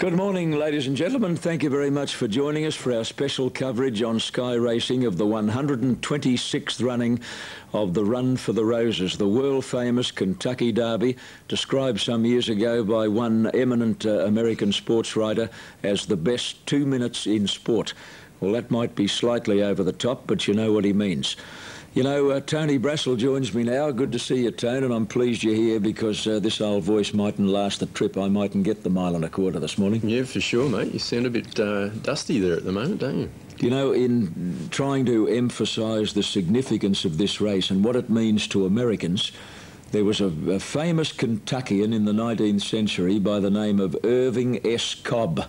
Good morning, ladies and gentlemen. Thank you very much for joining us for our special coverage on Sky Racing of the 126th running of the Run for the Roses, the world-famous Kentucky Derby, described some years ago by one eminent American sports writer as the best 2 minutes in sport. Well, that might be slightly over the top, but you know what he means. You know, Tony Brassell joins me now. Good to see you, Tone, and I'm pleased you're here because this old voice mightn't last the trip. I mightn't get the 1.25 miles this morning. Yeah, for sure, mate. You sound a bit dusty there at the moment, don't you? You know, in trying to emphasise the significance of this race and what it means to Americans, there was a famous Kentuckian in the 19th century by the name of Irving S. Cobb,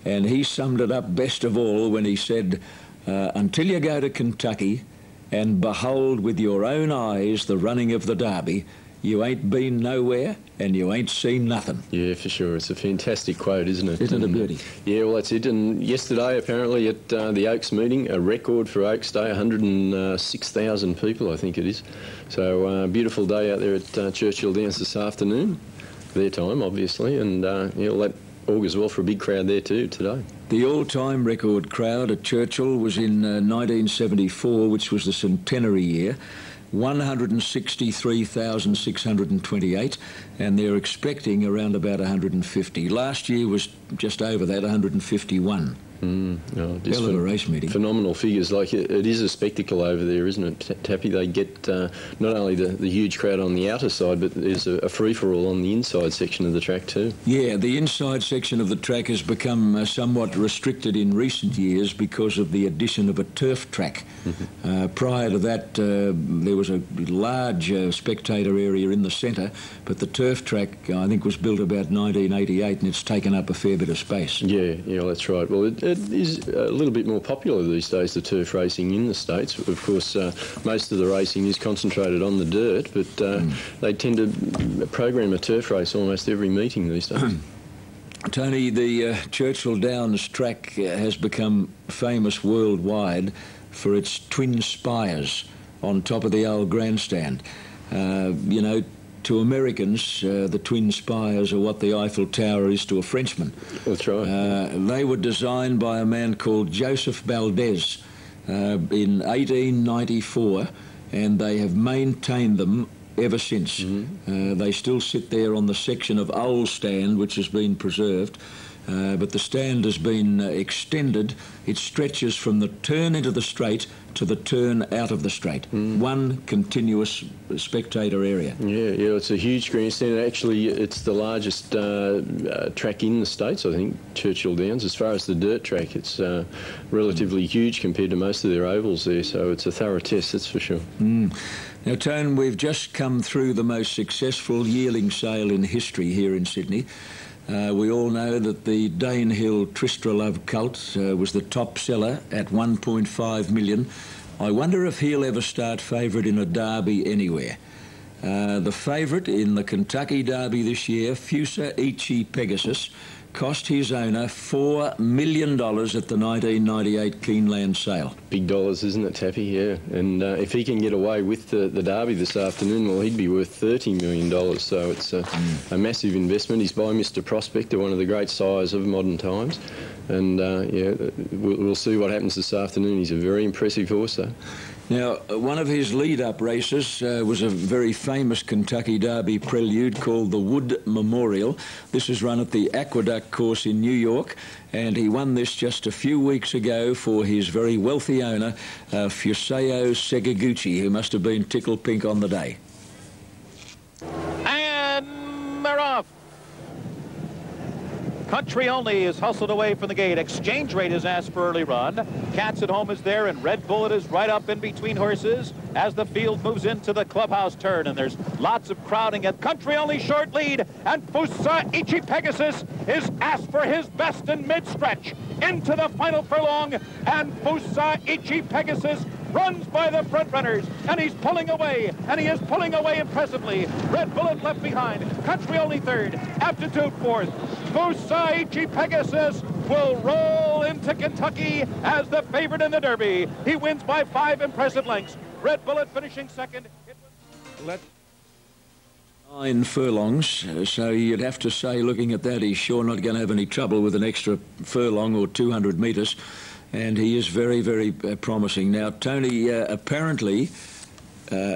and he summed it up best of all when he said, until you go to Kentucky and behold with your own eyes the running of the Derby, you ain't been nowhere and you ain't seen nothing. Yeah, for sure. It's a fantastic quote, isn't it? Isn't it a beauty? Yeah, well, that's it. And yesterday, apparently, at the Oaks meeting, a record for Oaks Day, 106,000 people, I think it is. So, beautiful day out there at Churchill Downs this afternoon. Their time, obviously, and yeah, well, that augurs well for a big crowd there too today. The all-time record crowd at Churchill was in 1974, which was the centenary year, 163,628, and they're expecting around about 150. Last year was just over that, 151. No, hell of a race meeting. Phenomenal figures. Like it is a spectacle over there, isn't it, Tappy? They get not only the huge crowd on the outer side, but there's a free-for-all on the inside section of the track too. Yeah, the inside section of the track has become somewhat restricted in recent years because of the addition of a turf track. Prior to that, there was a large spectator area in the centre, but the turf track, I think, was built about 1988, and it's taken up a fair bit of space. Yeah, that's right. Well, it is a little bit more popular these days, the turf racing in the States. Of course, most of the racing is concentrated on the dirt, but they tend to program a turf race almost every meeting these days. Tony, the Churchill Downs track has become famous worldwide for its twin spires on top of the old grandstand. You know, to Americans, the twin spires are what the Eiffel Tower is to a Frenchman. That's right. They were designed by a man called Joseph Valdez in 1894, and they have maintained them ever since. They still sit there on the section of old stand which has been preserved, but the stand has been extended. It stretches from the turn into the straight to the turn out of the straight. One continuous spectator area. Yeah, it's a huge grandstand. Actually, it's the largest track in the States, I think, Churchill Downs. As far as the dirt track, it's relatively huge compared to most of their ovals there, so it's a thorough test, that's for sure. Now, Tone, we've just come through the most successful yearling sale in history here in Sydney. We all know that the Danehill Tristrolove Colt was the top seller at 1.5 million. I wonder if he'll ever start favourite in a derby anywhere. The favourite in the Kentucky Derby this year, Fusa Ichi Pegasus, cost his owner $4 million at the 1998 Keeneland sale. Big dollars, isn't it, Tappy? Yeah. And if he can get away with the Derby this afternoon, well, he'd be worth $30 million. So it's a massive investment. He's by Mr. Prospector, one of the great sires of modern times. And, yeah, we'll see what happens this afternoon. He's a very impressive horse, though. Now, one of his lead-up races was a very famous Kentucky Derby prelude called the Wood Memorial. This is run at the Aqueduct course in New York, and he won this just a few weeks ago for his very wealthy owner, Fuseo Seguguchi, who must have been tickle pink on the day. And they're off. Country Only is hustled away from the gate. Exchange Rate is asked for early run. Cats at Home is there, and Red Bullet is right up in between horses as the field moves into the clubhouse turn. And there's lots of crowding at Country Only short lead. And Fusa Ichi Pegasus is asked for his best in mid-stretch into the final furlong. And Fusa Ichi Pegasus runs by the front runners, and he's pulling away, and he is pulling away impressively. Red Bullet left behind, Country Only third, Aptitude fourth. Fusa Ichi Pegasus will roll into Kentucky as the favorite in the Derby. He wins by 5 impressive lengths. Red Bullet finishing second. 9 furlongs, so you'd have to say, looking at that, he's sure not going to have any trouble with an extra furlong or 200 metres, and he is very, very promising. Now, Tony, apparently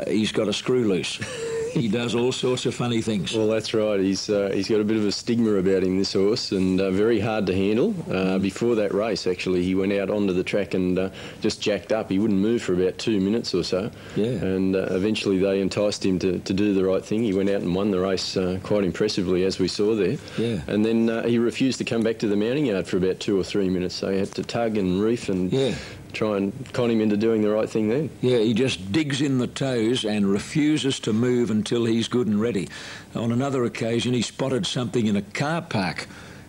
he's got a screw loose. He does all sorts of funny things. Well, that's right. He's got a bit of a stigma about him, this horse, and very hard to handle. Before that race, actually, he went out onto the track and just jacked up. He wouldn't move for about 2 minutes or so. Yeah. And eventually they enticed him to do the right thing. He went out and won the race quite impressively, as we saw there. Yeah. And then he refused to come back to the mounting yard for about 2 or 3 minutes. So he had to tug and reef and... Yeah. Try and con him into doing the right thing then. Yeah, he just digs in the toes and refuses to move until he's good and ready. On another occasion, he spotted something in a car park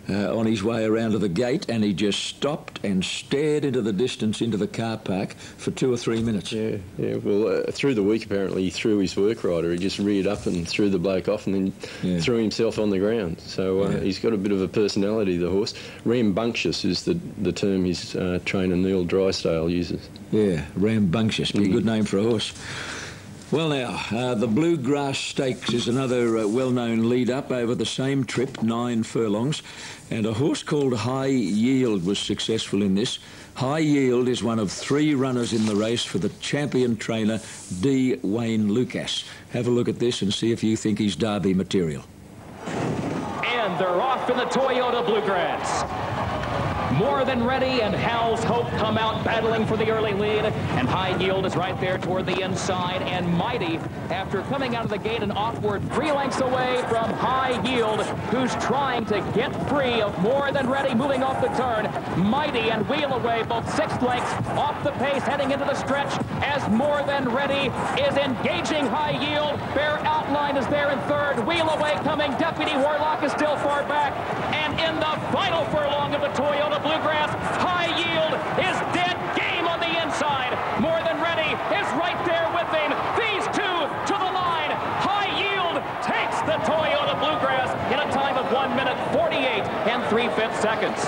on his way around to the gate, and he just stopped and stared into the distance into the car park for 2 or 3 minutes. Yeah. Well, through the week, apparently, he threw his work rider. He just reared up and threw the bloke off and then threw himself on the ground. So he's got a bit of a personality, the horse. Rambunctious is the term his trainer Neil Drysdale uses. Yeah, rambunctious. Be a good name for a horse. Well, now, the Bluegrass Stakes is another well-known lead-up over the same trip, 9 furlongs, and a horse called High Yield was successful in this. High Yield is one of 3 runners in the race for the champion trainer, D. Wayne Lucas. Have a look at this and see if you think he's Derby material. And they're off in the Toyota Bluegrass. More Than Ready and Hal's Hope come out battling for the early lead, and High Yield is right there toward the inside, and Mighty, after coming out of the gate and offward 3 lengths away from High Yield, who's trying to get free of More Than Ready, moving off the turn. Mighty and Wheel Away, both 6 lengths off the pace, heading into the stretch as More Than Ready is engaging High Yield. Bear Outline is there in third. Wheel Away coming. Deputy Warlock is still far back, and in the final furlong of the Toyota Bluegrass, High Yield is dead game on the inside. More Than Ready is right there with him. These 2 to the line. High Yield takes the Toyota Bluegrass in a time of 1 minute 48 and 3/5 seconds.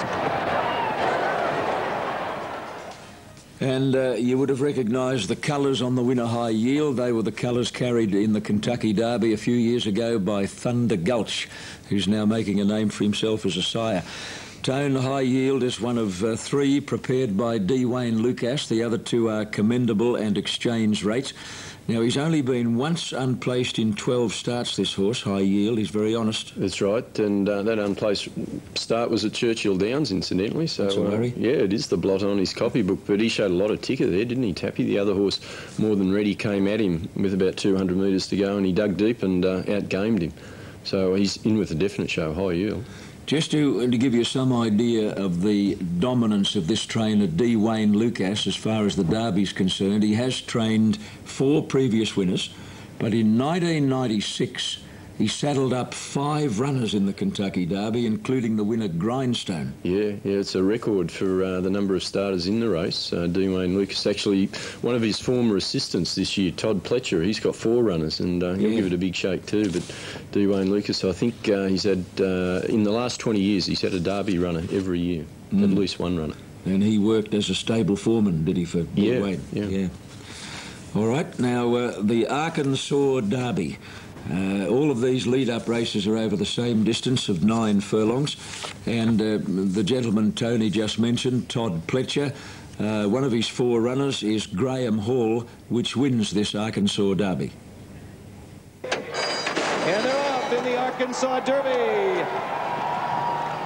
And you would have recognised the colours on the winner, High Yield. They were the colours carried in the Kentucky Derby a few years ago by Thunder Gulch, who's now making a name for himself as a sire. Tone, High Yield is one of 3 prepared by D. Wayne Lucas. The other 2 are Commendable and Exchange Rate. Now, he's only been once unplaced in 12 starts, this horse, High Yield. He's very honest. That's right, and that unplaced start was at Churchill Downs, incidentally. So, yeah, it is the blot on his copybook, but he showed a lot of ticker there, didn't he, Tappy? The other horse, More Than Ready, came at him with about 200 metres to go, and he dug deep and outgamed him. So he's in with a definite show, High Yield. Just to give you some idea of the dominance of this trainer, D. Wayne Lucas, as far as the Derby's concerned, he has trained 4 previous winners, but in 1996 he saddled up 5 runners in the Kentucky Derby, including the winner Grindstone. Yeah, it's a record for the number of starters in the race. D. Wayne Lucas, actually, one of his former assistants this year, Todd Pletcher, he's got 4 runners, and he'll give it a big shake too. But D. Wayne Lucas, I think he's had, in the last 20 years, he's had a Derby runner every year, at least 1 runner. And he worked as a stable foreman, did he, for D. Wayne? Yeah. All right, now the Arkansas Derby. All of these lead-up races are over the same distance of 9 furlongs, and the gentleman Tony just mentioned, Todd Pletcher, one of his 4 runners is Graham Hall, which wins this Arkansas Derby. And they're off in the Arkansas Derby.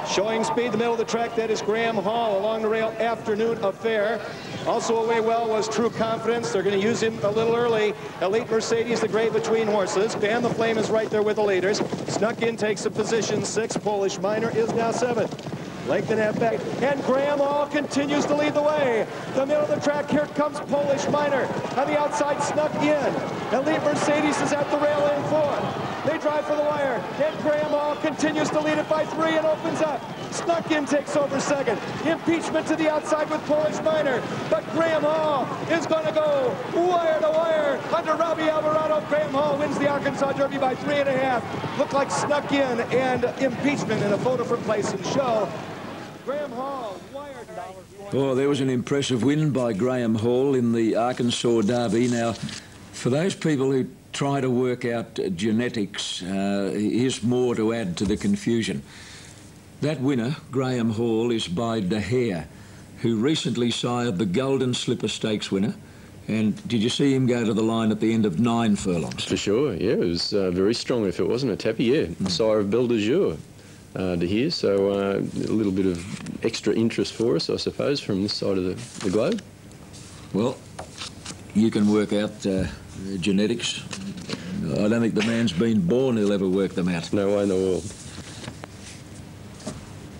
Showing speed, the middle of the track, that is Graham Hall. Along the rail, Afternoon Affair. Also away well was True Confidence. They're going to use him a little early. Elite Mercedes, the gray between horses. Fan the Flame is right there with the leaders. Snuck In takes a position 6. Polish Minor is now 7th. Lengthen that back. And Graham Hall continues to lead the way. The middle of the track, here comes Polish Minor. On the outside, Snuck In. Elite Mercedes is at the rail in 4th. They drive for the wire, and Graham Hall continues to lead it by 3 and opens up. Snuck In takes over 2nd. Impeachment to the outside with Polish Minor, but Graham Hall is going to go wire to wire under Robbie Alvarado. Graham Hall wins the Arkansas Derby by 3.5. Looked like Snuck In and Impeachment in a photo for Place and Show. Graham Hall wired. Oh, there was an impressive win by Graham Hall in the Arkansas Derby. Now, for those people who try to work out genetics, here's more to add to the confusion. That winner, Graham Hall, is by De Hare, who recently sired the Golden Slipper Stakes winner. And did you see him go to the line at the end of 9 furlongs? For sure, yeah. It was very strong if it wasn't a Tappy, yeah. Sire of Belle de Jour, De Hare. So a little bit of extra interest for us, I suppose, from this side of the globe. Well, you can work out genetics. I don't think the man's been born who'll ever work them out. No way in the world.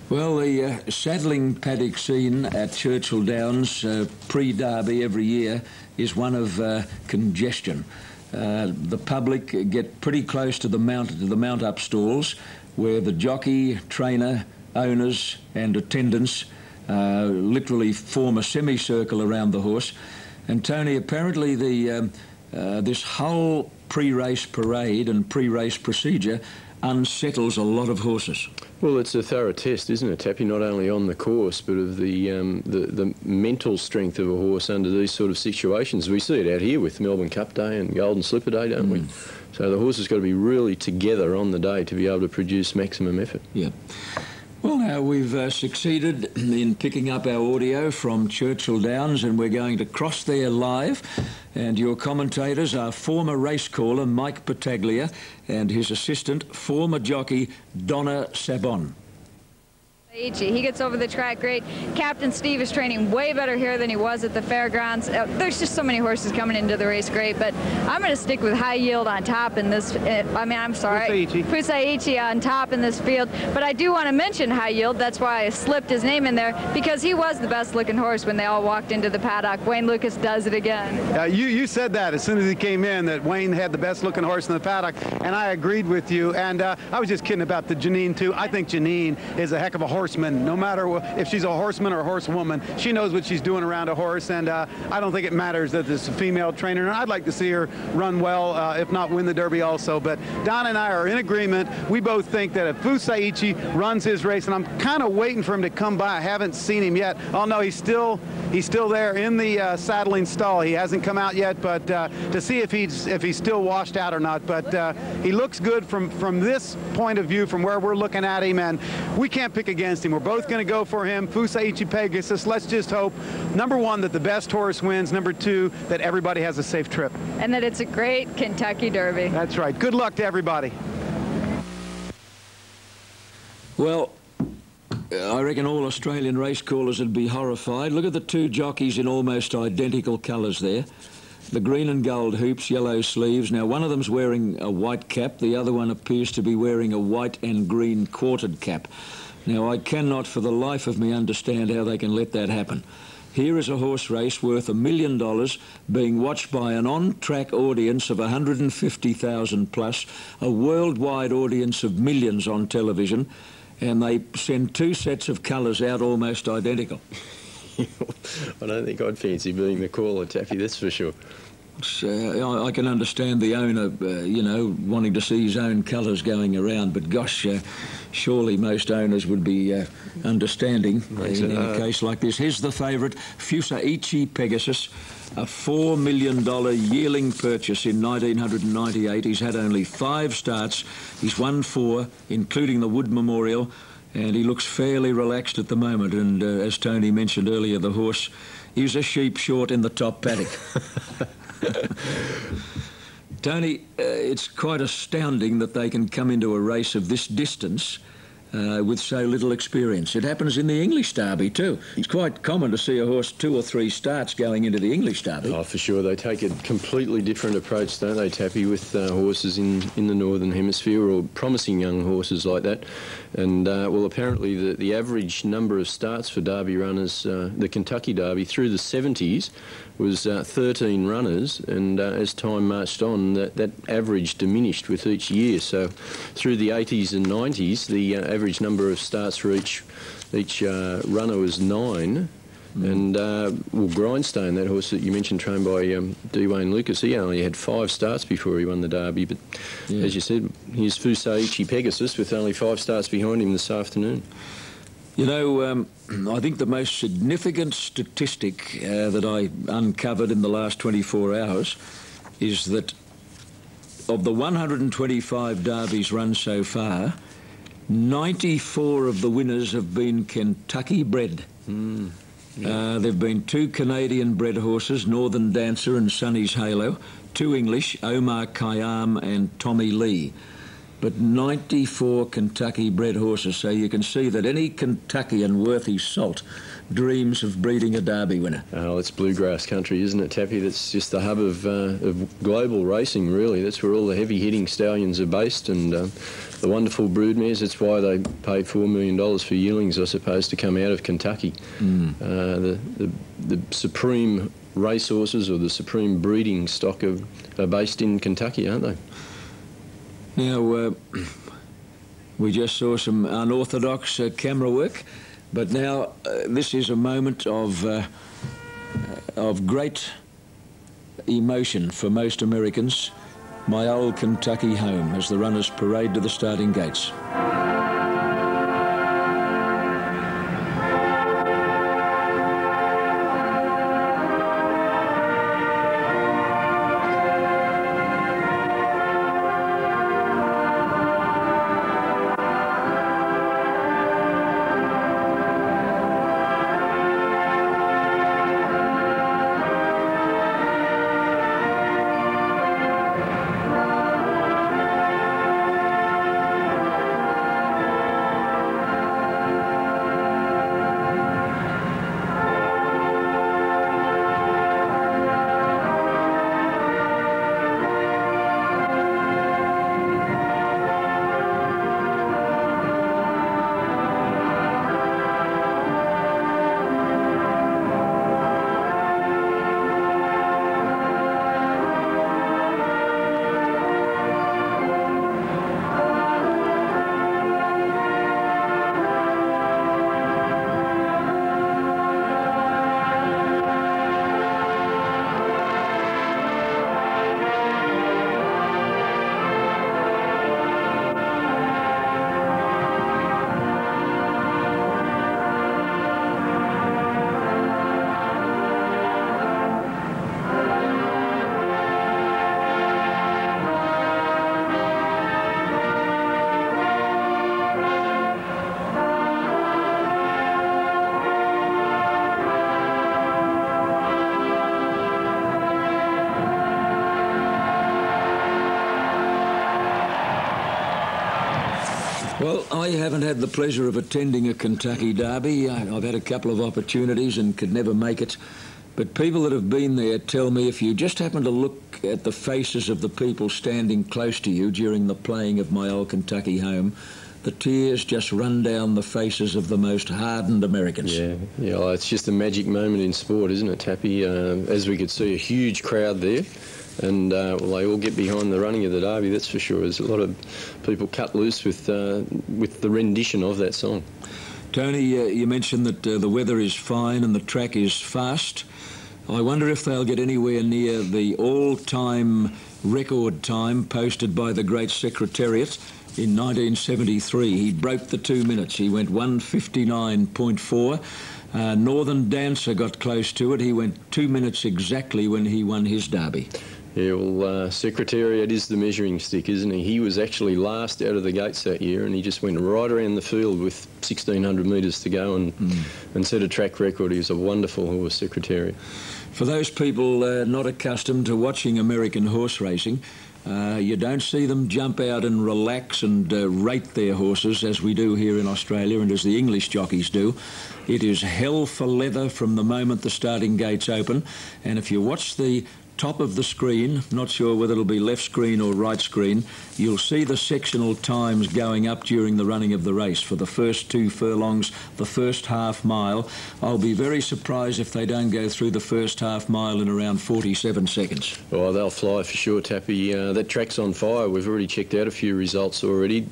Well, the saddling paddock scene at Churchill Downs pre-Derby every year is one of congestion. The public get pretty close to the mount up stalls, where the jockey, trainer, owners and attendants literally form a semicircle around the horse. And Tony, apparently this whole pre-race parade and pre-race procedure unsettles a lot of horses. Well, it's a thorough test, isn't it, Tappy? Not only on the course, but of the mental strength of a horse under these sort of situations. We see it out here with Melbourne Cup Day and Golden Slipper Day, don't we? So the horse has got to be really together on the day to be able to produce maximum effort. Yeah. Well, now we've succeeded in picking up our audio from Churchill Downs, and we're going to cross there live. And your commentators are former race caller Mike Battaglia and his assistant, former jockey Donna Sabon. He gets over the track great. Captain Steve is training way better here than he was at the fairgrounds. There's just so many horses coming into the race great, but I'm going to stick with High Yield on top in this. Fusaichi on top in this field. But I do want to mention High Yield. That's why I slipped his name in there, because he was the best looking horse when they all walked into the paddock. Wayne Lucas does it again. You said that as soon as he came in, that Wayne had the best looking horse in the paddock, and I agreed with you. And I was just kidding about the Janine too. I think Janine is a heck of a horseman. No matter if she's a horseman or a horsewoman, she knows what she's doing around a horse, and I don't think it matters that it's a female trainer. And I'd like to see her run well, if not win the Derby also. But Don and I are in agreement. We both think that if Fusaichi runs his race, and I'm kind of waiting for him to come by. I haven't seen him yet. Oh no, he's still there in the saddling stall. He hasn't come out yet, but to see if he's still washed out or not. But he looks good from this point of view, from where we're looking at him, and we can't pick against him. We're both going to go for him. Fusaichi Pegasus. Let's just hope, number one, that the best horse wins. Number two, that everybody has a safe trip. And that it's a great Kentucky Derby. That's right. Good luck to everybody. Well, I reckon all Australian race callers would be horrified. Look at the two jockeys in almost identical colours there. The green and gold hoops, yellow sleeves. Now, one of them's wearing a white cap. The other one appears to be wearing a white and green quartered cap. Now, I cannot for the life of me understand how they can let that happen. Here is a horse race worth $1 million being watched by an on-track audience of 150,000 plus, a worldwide audience of millions on television, and they send two sets of colours out almost identical. I don't think I'd fancy being the caller, Taffy, that's for sure. I can understand the owner, you know, wanting to see his own colours going around, but gosh, surely most owners would be understanding in a case like this. Here's the favourite, Fusaichi Pegasus, a $4 million yearling purchase in 1998. He's had only 5 starts. He's won 4, including the Wood Memorial, and he looks fairly relaxed at the moment. And as Tony mentioned earlier, the horse is a sheep short in the top paddock. Tony, it's quite astounding that they can come into a race of this distance with so little experience. It happens in the English Derby too. It's quite common to see a horse 2 or 3 starts going into the English Derby. Oh, for sure. They take a completely different approach, don't they, Tappy, with horses in the Northern Hemisphere, or promising young horses like that. And, well, apparently the average number of starts for Derby runners, the Kentucky Derby, through the 70s was 13 runners, and as time marched on, that average diminished with each year. So through the 80s and 90s, the average number of starts for each runner was 9. And, well, Grindstone, that horse that you mentioned, trained by D. Wayne Lucas, he only had 5 starts before he won the Derby. But as you said, here's Fusaichi Pegasus with only 5 starts behind him this afternoon. You know, I think the most significant statistic that I uncovered in the last 24 hours is that of the 125 derbies run so far, 94 of the winners have been Kentucky bred. There have been 2 Canadian bred horses, Northern Dancer and Sonny's Halo, 2 English, Omar Khayyam and Tommy Lee. But 94 Kentucky bred horses, so you can see that any Kentuckian worth his salt dreams of breeding a Derby winner. Oh, it's bluegrass country, isn't it, Tappy? That's just the hub of global racing, really. That's where all the heavy-hitting stallions are based, and the wonderful broodmares. That's why they paid $4 million for yearlings, I suppose, to come out of Kentucky. The supreme racehorses, or the supreme breeding stock, are based in Kentucky, aren't they? Now, we just saw some unorthodox camera work, but now this is a moment of great emotion for most Americans. My old Kentucky home, as the runners parade to the starting gates. Well, I haven't had the pleasure of attending a Kentucky Derby. I've had a couple of opportunities and could never make it. But people that have been there tell me if you just happen to look at the faces of the people standing close to you during the playing of My Old Kentucky Home, the tears just run down the faces of the most hardened Americans. Yeah, well, it's just a magic moment in sport, isn't it, Tappy? As we could see, a huge crowd there. And well, they all get behind the running of the Derby, that's for sure. There's a lot of people cut loose with the rendition of that song. Tony, you mentioned that the weather is fine and the track is fast. I wonder if they'll get anywhere near the all-time record time posted by the great Secretariat in 1973. He broke the 2 minutes. He went 1:59.4. Northern Dancer got close to it. He went 2 minutes exactly when he won his Derby. Yeah, well, Secretariat is the measuring stick, isn't he? He was actually last out of the gates that year, and he just went right around the field with 1,600 metres to go and set a track record. He was a wonderful horse, Secretariat. For those people not accustomed to watching American horse racing, you don't see them jump out and relax and rate their horses as we do here in Australia and as the English jockeys do. It is hell for leather from the moment the starting gates open, and if you watch the top of the screen, not sure whether it'll be left screen or right screen, you'll see the sectional times going up during the running of the race for the first 2 furlongs, the first half mile. I'll be very surprised if they don't go through the first half mile in around 47 seconds. Well, they'll fly for sure, Tappy. That track's on fire. We've already checked out a few results already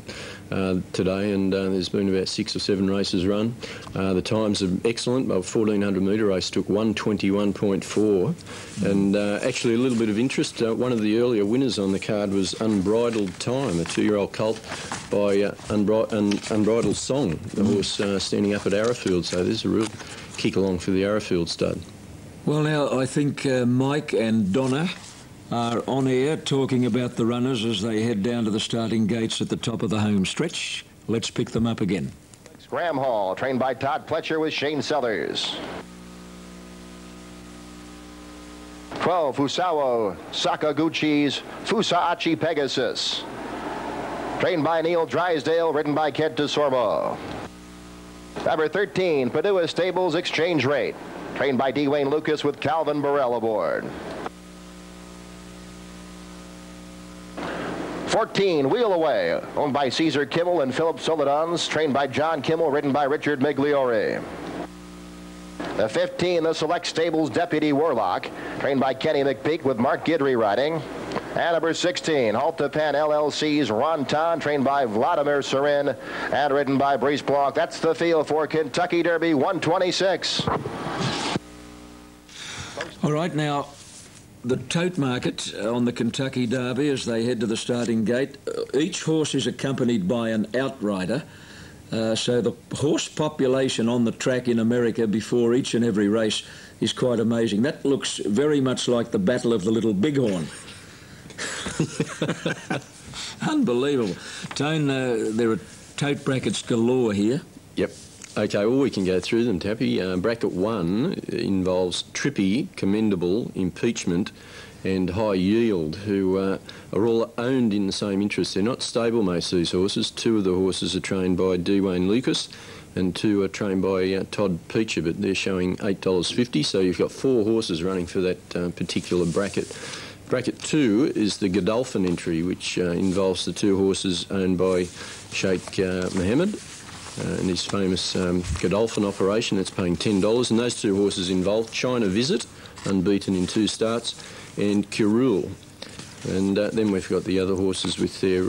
today, and there's been about 6 or 7 races run. The times are excellent. Well, 1,400 metre race took 1:21.4, and actually a little bit of interest. One of the earlier winners on the card was Unbridled Time, a 2-year-old colt by Unbridled Song, the horse standing up at Arrowfield. So there's a real kick along for the Arrowfield stud. Well, now I think Mike and Donna are on air talking about the runners as they head down to the starting gates at the top of the home stretch. Let's pick them up again. Graham Hall, trained by Todd Pletcher with Shane Sellers. 12, Fusawa Sakaguchi's Fusaachi Pegasus. Trained by Neil Drysdale, ridden by Kent DeSorbo. Number 13, Padua Stables Exchange Rate. Trained by D. Wayne Lucas with Calvin Burrell aboard. 14, Wheel Away, owned by Caesar Kimmel and Philip Soledans, trained by John Kimmel, ridden by Richard Migliore. The 15, the Select Stables Deputy Warlock, trained by Kenny McPeak with Mark Guidry riding. And number 16, Halt to Penn LLC's Ron Ton, trained by Vladimir Serin and ridden by Brice Blanc. That's the field for Kentucky Derby 126. All right, now, the tote market on the Kentucky Derby as they head to the starting gate. Each horse is accompanied by an outrider. So the horse population on the track in America before each and every race is quite amazing. That looks very much like the Battle of the Little Bighorn. Unbelievable. Tone, there are tote brackets galore here. Yep. Okay, well, we can go through them, Tappy. Bracket 1 involves Trippy, Commendable, Impeachment and High Yield, who are all owned in the same interest. They're not stablemates, these horses. 2 of the horses are trained by D. Wayne Lucas and 2 are trained by Todd Pletcher, but they're showing $8.50, so you've got 4 horses running for that particular bracket. Bracket 2 is the Godolphin entry, which involves the 2 horses owned by Sheikh Mohammed and his famous Godolphin operation. That's paying $10, and those 2 horses involved China Visit, unbeaten in 2 starts, and Kirul. And then we've got the other horses with their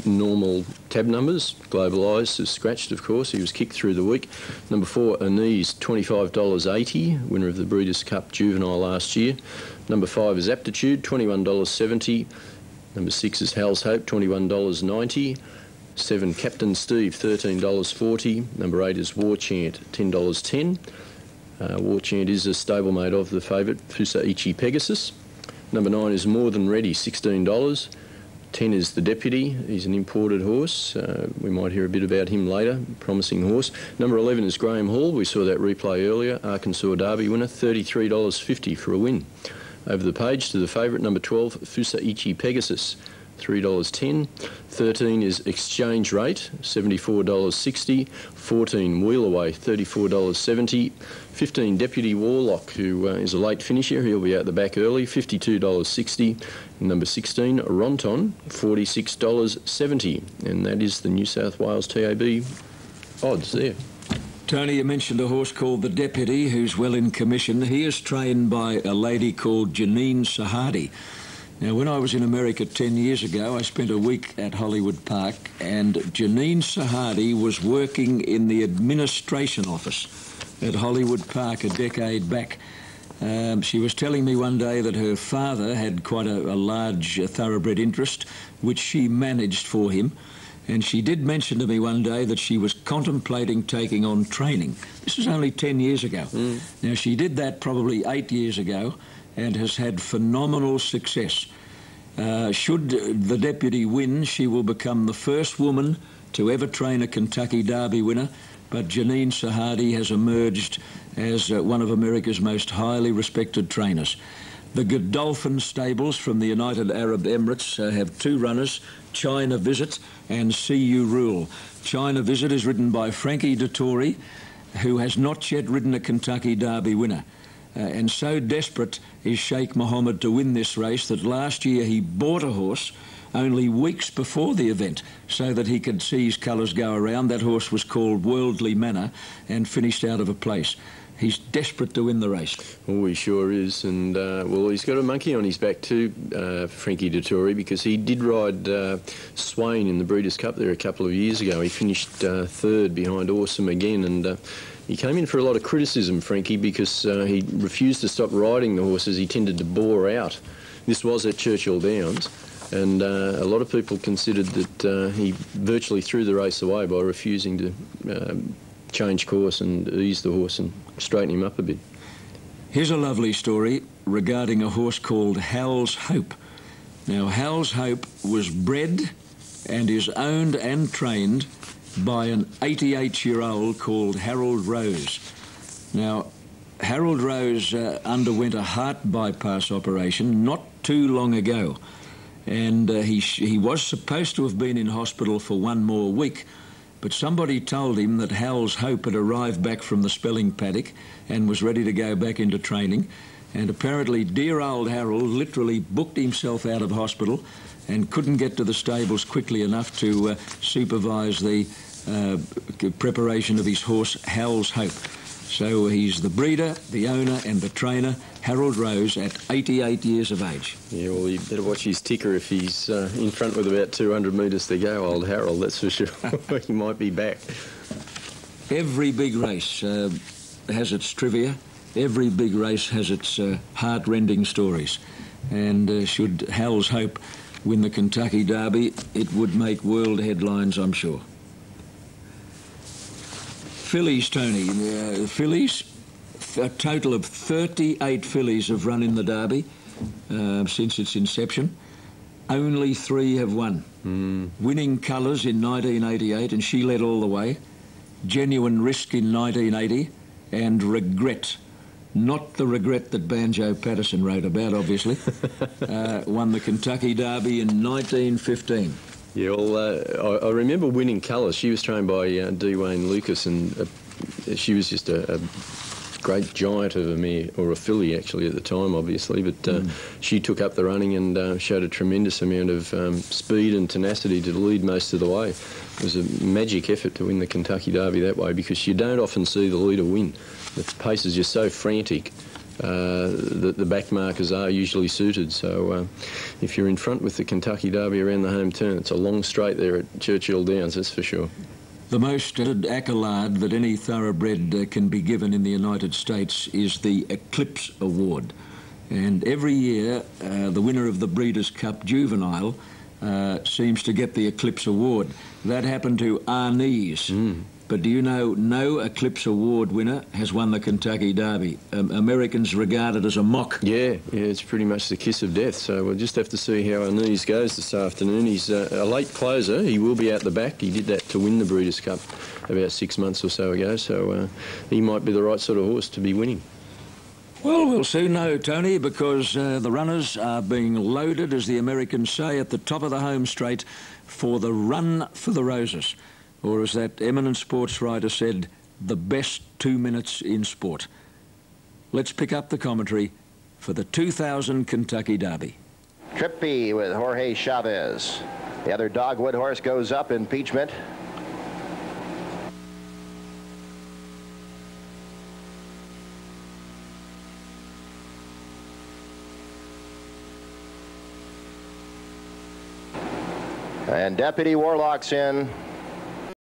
normal tab numbers. Global Eyes is scratched, of course. He was kicked through the week. Number 4, Anise, $25.80, winner of the Breeders' Cup Juvenile last year. Number 5 is Aptitude, $21.70. Number 6 is Hal's Hope, $21.90. 7, Captain Steve, $13.40. Number 8 is War Chant, $10.10. War Chant is a stablemate of the favourite, Fusaichi Pegasus. Number 9 is More Than Ready, $16. 10 is The Deputy. He's an imported horse. We might hear a bit about him later. Promising horse. Number 11 is Graham Hall. We saw that replay earlier. Arkansas Derby winner, $33.50 for a win. Over the page to the favourite, number 12, Fusaichi Pegasus, $3.10. 13 is Exchange Rate, $74.60. 14, Wheel Away, $34.70. 15, Deputy Warlock, who is a late finisher. He'll be out the back early, $52.60. And number 16, Ronton, $46.70. And that is the New South Wales TAB odds there. Tony, you mentioned a horse called the Deputy, who's well in commission. He is trained by a lady called Janine Sahadi. Now, when I was in America 10 years ago, I spent a week at Hollywood Park, and Janine Sahadi was working in the administration office at Hollywood Park a decade back. She was telling me one day that her father had quite a large thoroughbred interest, which she managed for him. And she did mention to me one day that she was contemplating taking on training. This was only 10 years ago. Now, she did that probably 8 years ago and has had phenomenal success. Should the Deputy win, she will become the first woman to ever train a Kentucky Derby winner, but Janine Sahadi has emerged as one of America's most highly respected trainers. The Godolphin stables from the United Arab Emirates have 2 runners, China Visit and CU Rule. China Visit is ridden by Frankie Dettori, who has not yet ridden a Kentucky Derby winner. And so desperate is Sheikh Mohammed to win this race that last year he bought a horse only weeks before the event so that he could see his colours go around. That horse was called Worldly Manor and finished out of a place. He's desperate to win the race. Oh, he sure is. And, well, he's got a monkey on his back too, Frankie Dettori, because he did ride Swain in the Breeders' Cup there a couple of years ago. He finished 3rd behind Awesome again, and he came in for a lot of criticism, Frankie, because he refused to stop riding the horses. He tended to bore out. This was at Churchill Downs, and a lot of people considered that he virtually threw the race away by refusing to change course and ease the horse and straighten him up a bit. Here's a lovely story regarding a horse called Hal's Hope. Now, Hal's Hope was bred and is owned and trained by an 88-year-old called Harold Rose. Now, Harold Rose underwent a heart bypass operation not too long ago, and he was supposed to have been in hospital for one more week, but somebody told him that Hal's Hope had arrived back from the spelling paddock and was ready to go back into training, and apparently dear old Harold literally booked himself out of hospital and couldn't get to the stables quickly enough to supervise the preparation of his horse, Hal's Hope. So he's the breeder, the owner and the trainer, Harold Rose, at 88 years of age. Yeah, well, you better watch his ticker if he's in front with about 200 metres to go, old Harold, that's for sure. He might be back. Every big race has its trivia. Every big race has its heart-rending stories. And should Hal's Hope win the Kentucky Derby, it would make world headlines, I'm sure. Fillies, Tony. Fillies, a total of 38 fillies have run in the Derby since its inception. Only 3 have won. Winning Colours in 1988, and she led all the way. Genuine Risk in 1980, and Regret. Not the regret that Banjo Patterson wrote about, obviously. Won the Kentucky Derby in 1915. Yeah, well, I remember Winning Colours. She was trained by D. Wayne Lucas, and she was just a great giant of a mare, or a filly actually at the time, obviously, but she took up the running and showed a tremendous amount of speed and tenacity to lead most of the way. It was a magic effort to win the Kentucky Derby that way, because you don't often see the leader win. The pace is just so frantic. The back markers are usually suited, so if you're in front with the Kentucky Derby around the home turn, it's a long straight there at Churchill Downs, that's for sure. The most accolade that any thoroughbred can be given in the United States is the Eclipse Award. And every year, the winner of the Breeders' Cup Juvenile seems to get the Eclipse Award. That happened to Arnese. But do you know, no Eclipse Award winner has won the Kentucky Derby. Americans regard it as a mock. Yeah, it's pretty much the kiss of death. So we'll just have to see how Arnese goes this afternoon. He's a late closer. He will be out the back. He did that to win the Breeders' Cup about 6 months or so ago. So he might be the right sort of horse to be winning. Well, we'll soon know, Tony, because the runners are being loaded, as the Americans say, at the top of the home straight for the Run for the Roses. Or as that eminent sports writer said, the best 2 minutes in sport. Let's pick up the commentary for the 2000 Kentucky Derby. Trippy with Jorge Chavez. The other Dogwood horse goes up, Impeachment. And Deputy Warlock's in.